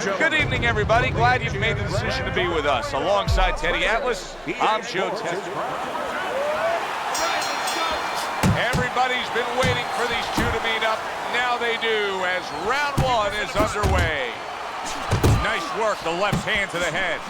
Good evening, everybody. Glad you've made the decision to be with us. Alongside Teddy Atlas, I'm Joe Tester. Everybody's been waiting for these two to meet up. Now they do, as round one is underway. Nice work, the left hand to the head.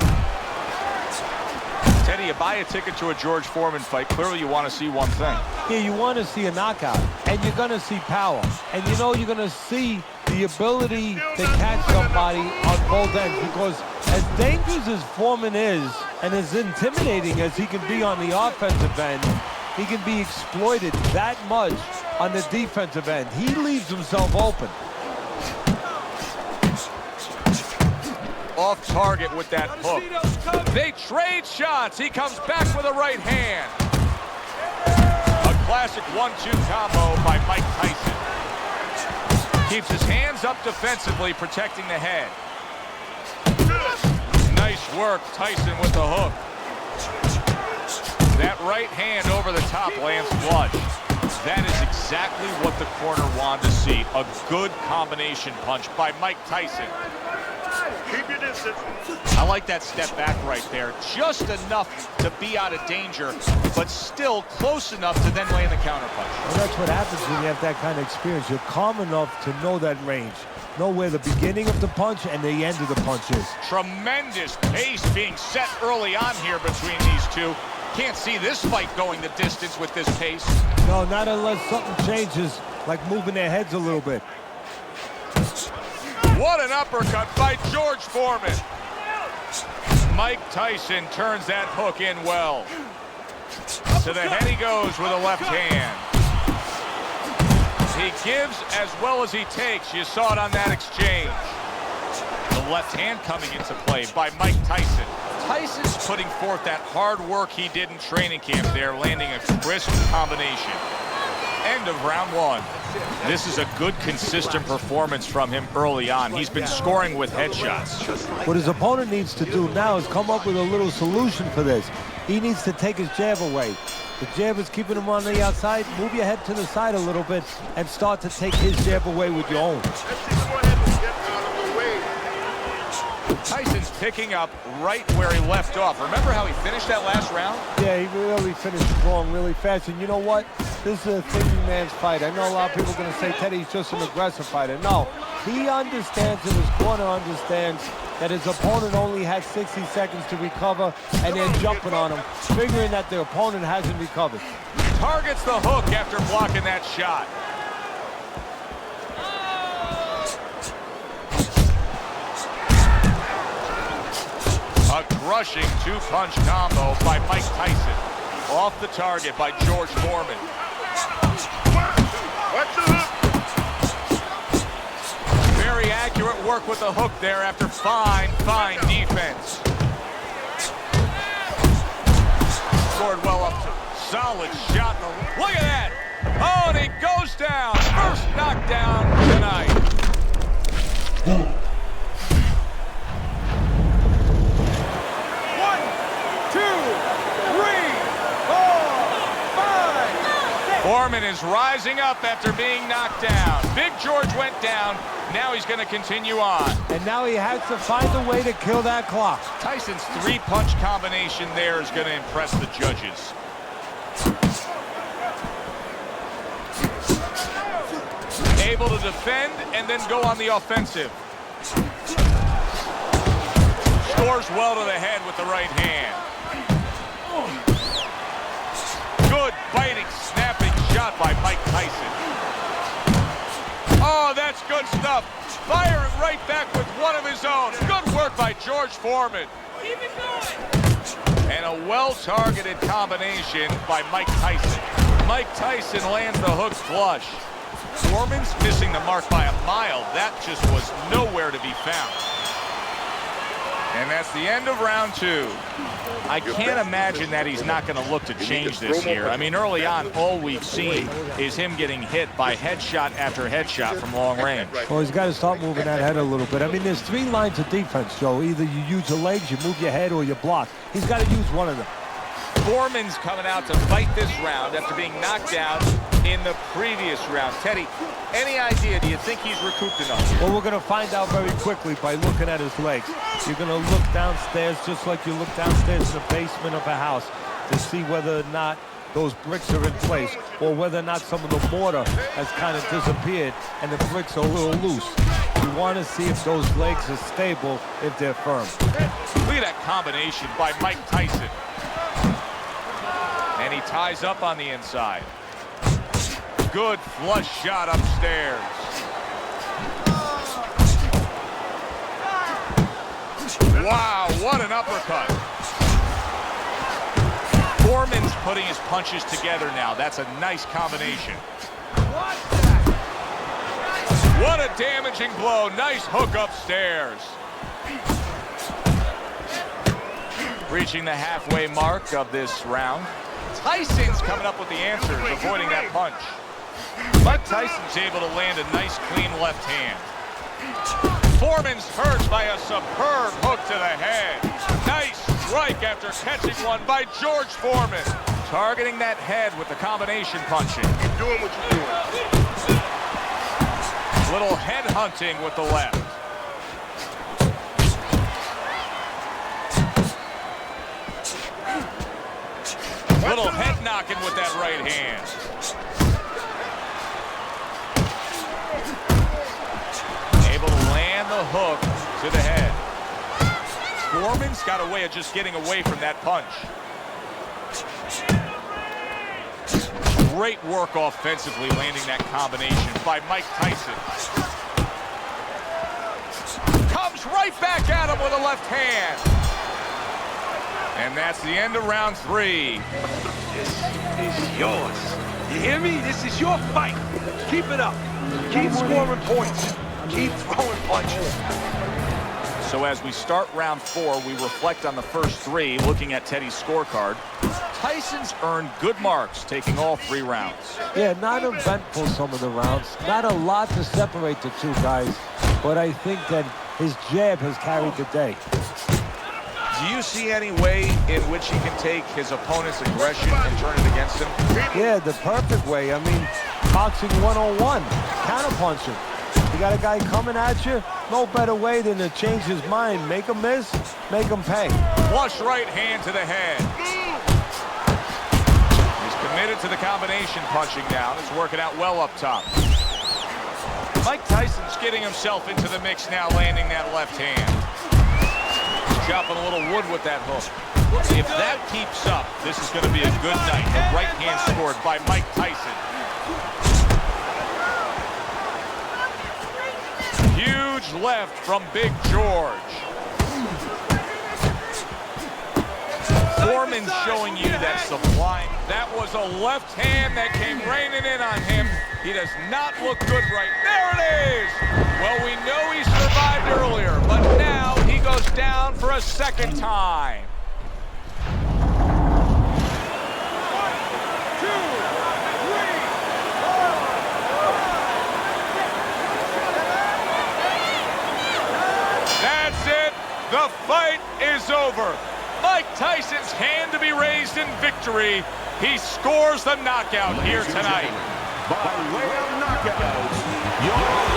Teddy, you buy a ticket to a George Foreman fight. Clearly you want to see one thing. Yeah, you want to see a knockout, and you're going to see power. And you know you're going to see the ability to catch somebody on both ends, because as dangerous as Foreman is and as intimidating as he can be on the offensive end, he can be exploited that much on the defensive end. He leaves himself open. Off target with that hook. They trade shots. He comes back with a right hand. A classic 1-2 combo by Mike Tyson. Keeps his hands up defensively, protecting the head. Nice work, Tyson with the hook. That right hand over the top lands flush. That is exactly what the corner wanted to see. A good combination punch by Mike Tyson. Keep your distance. I like that step back right there. Just enough to be out of danger, but still close enough to then land the counterpunch. Well, that's what happens when you have that kind of experience. You're calm enough to know that range. Know where the beginning of the punch and the end of the punch is. Tremendous pace being set early on here between these two. Can't see this fight going the distance with this pace. No, not unless something changes, like moving their heads a little bit. What an uppercut by George Foreman. Mike Tyson turns that hook in well. To the head he goes with a left hand. He gives as well as he takes. You saw it on that exchange. The left hand coming into play by Mike Tyson. Tyson's putting forth that hard work he did in training camp there, landing a crisp combination. End of round one. This is a good, consistent performance from him early on. He's been scoring with headshots. What his opponent needs to do now is come up with a little solution for this. He needs to take his jab away. The jab is keeping him on the outside. Move your head to the side a little bit and start to take his jab away with your own. Tyson's picking up right where he left off. Remember how he finished that last round? Yeah, he really finished strong, really fast. And you know what? This is a thinking man's fight. I know a lot of people are going to say Teddy's just an aggressive fighter. No, he understands, and his corner understands, that his opponent only has 60 seconds to recover, and they're jumping on him, figuring that the opponent hasn't recovered. Targets the hook after blocking that shot. A crushing two-punch combo by Mike Tyson. Off the target by George Foreman. Very accurate work with the hook there after fine defense. Scored well up to solid shot. Look at that. Oh, and he goes down. First knockdown tonight. Foreman is rising up after being knocked down. Big George went down. Now he's going to continue on. And now he has to find a way to kill that clock. Tyson's three-punch combination there is going to impress the judges. Able to defend and then go on the offensive. Scores well to the head with the right hand. Good biting, snapping shot by Mike Tyson. Oh, that's good stuff. Firing right back with one of his own. Good work by George Foreman. Keep it going. And a well-targeted combination by Mike Tyson. Mike Tyson lands the hook flush. Foreman's missing the mark by a mile. That just was nowhere to be found. And that's the end of round two. I can't imagine that he's not going to look to change this here. I mean, early on, all we've seen is him getting hit by headshot after headshot from long range. Well, he's got to start moving that head a little bit. I mean, there's three lines of defense, Joe. Either you use your legs, you move your head, or you block. He's got to use one of them. Foreman's coming out to fight this round after being knocked down in the previous round. Teddy, any idea? Do you think he's recouped enough? Well, we're going to find out very quickly by looking at his legs. You're going to look downstairs just like you look downstairs in the basement of a house to see whether or not those bricks are in place, or whether or not some of the mortar has kind of disappeared and the bricks are a little loose. You want to see if those legs are stable, if they're firm. Look at that combination by Mike Tyson. And he ties up on the inside. Good flush shot upstairs. Wow, what an uppercut. Foreman's putting his punches together now. That's a nice combination. What a damaging blow. Nice hook upstairs. Reaching the halfway mark of this round. Tyson's coming up with the answers, avoiding that punch. But Tyson's able to land a nice, clean left hand. Foreman's hurt by a superb hook to the head. Nice strike after catching one by George Foreman. Targeting that head with the combination punching. Keep doing what you're doing. Little head hunting with the left. Little head knocking with that right hand. Able to land the hook to the head. Foreman's got a way of just getting away from that punch. Great work offensively, landing that combination by Mike Tyson. Comes right back at him with a left hand. And that's the end of round 3. This is yours. You hear me? This is your fight. Keep it up. Keep scoring points. Keep throwing punches. So as we start round 4, we reflect on the first 3, looking at Teddy's scorecard. Tyson's earned good marks, taking all 3 rounds. Yeah, not eventful some of the rounds. Not a lot to separate the two guys, but I think that his jab has carried the day. Do you see any way in which he can take his opponent's aggression and turn it against him? Yeah, the perfect way. I mean, boxing 101, counterpunching. You got a guy coming at you, no better way than to change his mind. Make him miss, make him pay. Flush right hand to the head. He's committed to the combination punching now. It's working out well up top. Mike Tyson's getting himself into the mix now, landing that left hand. Chopping a little wood with that hook. If that keeps up, this is going to be a good night. The right hand scored by Mike Tyson. Huge left from Big George. Foreman showing you that supply. That was a left hand that came raining in on him. He does not look good right. There it is! Well, we know he survived earlier, but now he goes down for a second time. 1, 2, 3. That's it. The fight is over. Mike Tyson's hand to be raised in victory. He scores the knockout here tonight. By way of knockout, your